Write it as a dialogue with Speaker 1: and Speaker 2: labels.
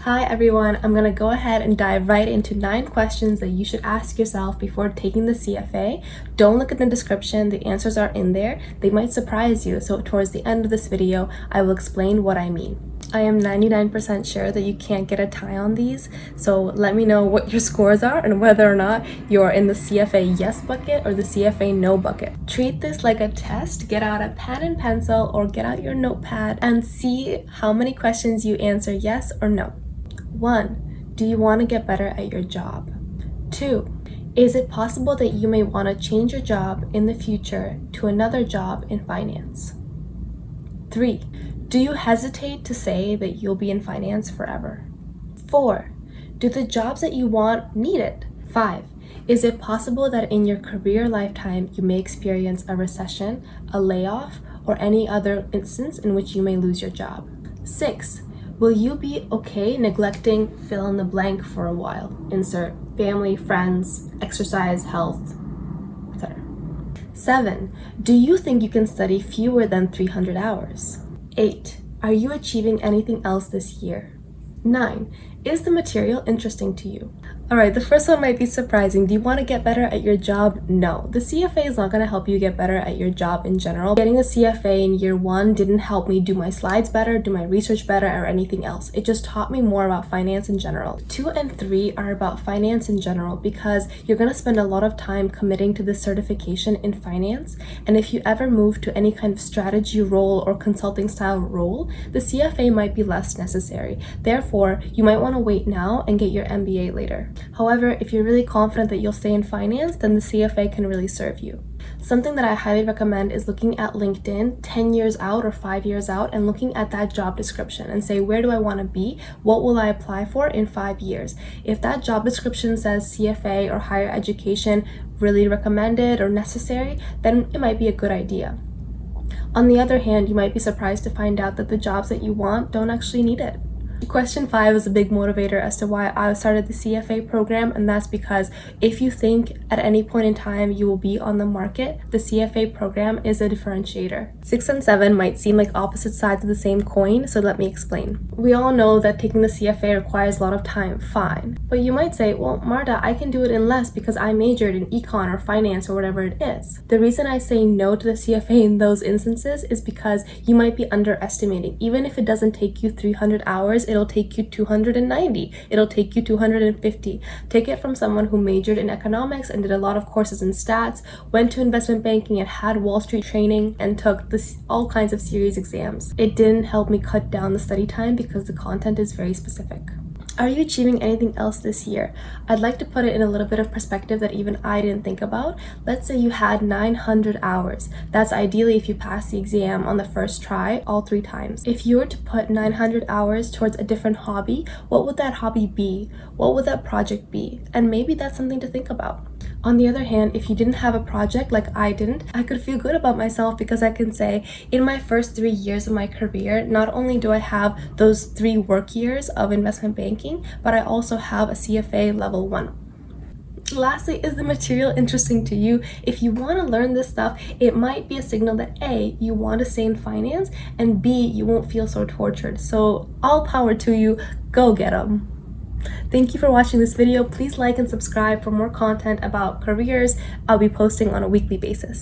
Speaker 1: Hi everyone, I'm going to go ahead and dive right into 9 questions that you should ask yourself before taking the CFA. Don't look at the description, the answers are in there. They might surprise you, so towards the end of this video, I will explain what I mean. I am 99% sure that you can't get a tie on these, so let me know what your scores are and whether or not you're in the CFA yes bucket or the CFA no bucket. Treat this like a test. Get out a pen and pencil or get out your notepad and see how many questions you answer yes or no. 1. Do you want to get better at your job? 2. Is it possible that you may want to change your job in the future to another job in finance? 3. Do you hesitate to say that you'll be in finance forever? 4. Do the jobs that you want need it? 5. Is it possible that in your career lifetime you may experience a recession, a layoff, or any other instance in which you may lose your job? 6. Will you be okay neglecting fill in the blank for a while? Insert family, friends, exercise, health, etc. 7. Do you think you can study fewer than 300 hours? 8. Are you achieving anything else this year? 9. Is the material interesting to you? Alright, the first one might be surprising. Do you want to get better at your job? No. The CFA is not going to help you get better at your job in general. Getting a CFA in year 1 didn't help me do my slides better, do my research better, or anything else. It just taught me more about finance in general. 2 and 3 are about finance in general because you're going to spend a lot of time committing to this certification in finance. And if you ever move to any kind of strategy role or consulting style role, the CFA might be less necessary. Therefore, you might want to wait now and get your MBA later. However, if you're really confident that you'll stay in finance, then the CFA can really serve you. Something that I highly recommend is looking at LinkedIn 10 years out or 5 years out and looking at that job description and say, where do I want to be? What will I apply for in 5 years? If that job description says CFA or higher education really recommended or necessary, then it might be a good idea. On the other hand, you might be surprised to find out that the jobs that you want don't actually need it. Question 5 is a big motivator as to why I started the CFA program, and that's because if you think at any point in time you will be on the market, the CFA program is a differentiator. 6 and 7 might seem like opposite sides of the same coin, so let me explain. We all know that taking the CFA requires a lot of time, fine. But you might say, well, Marta, I can do it in less because I majored in econ or finance or whatever it is. The reason I say no to the CFA in those instances is because you might be underestimating. Even if it doesn't take you 300 hours, it'll take you 290. It'll take you 250. Take it from someone who majored in economics and did a lot of courses in stats, went to investment banking and had Wall Street training, and took all kinds of series exams. It didn't help me cut down the study time because the content is very specific. Are you achieving anything else this year? I'd like to put it in a little bit of perspective that even I didn't think about. Let's say you had 900 hours. That's ideally if you pass the exam on the first try all 3 times. If you were to put 900 hours towards a different hobby, what would that hobby be? What would that project be? And maybe that's something to think about. On the other hand, if you didn't have a project like I didn't, I could feel good about myself because I can say in my first 3 years of my career, not only do I have those 3 work years of investment banking, but I also have a CFA level 1. Lastly, is the material interesting to you? If you want to learn this stuff, it might be a signal that A, you want to stay in finance, and B, you won't feel so tortured. So all power to you, go get them. Thank you for watching this video. Please like and subscribe for more content about careers. I'll be posting on a weekly basis.